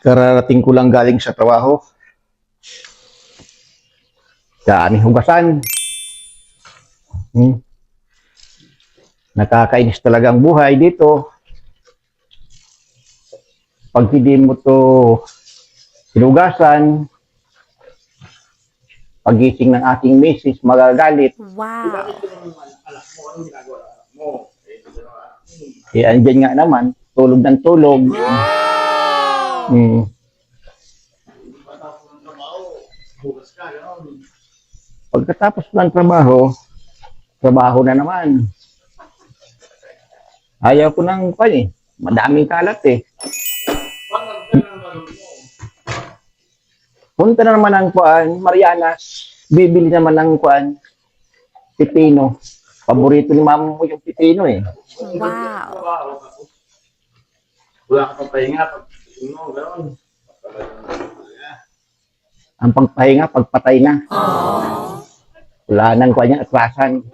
Kararating ko lang galing sa trabaho. Daming hugasan. Nakakainis talaga ang buhay dito. Pag hindi mo to hinugasan, pagising ng aking misis, magagalit. Wow. Eh, andyan nga naman, tulog ng tulog. Pagkatapos ng trabaho, trabaho na naman. Ayaw ko ng madaming kalat eh. Punta na naman ang Marianas. Bibili naman ng pipino. Paborito ni mama mo yung pipino eh. Wow. Wala ka pang pahinga pag gano'n. Ang pagpahinga, pagpatay na. Wala nang atrasan.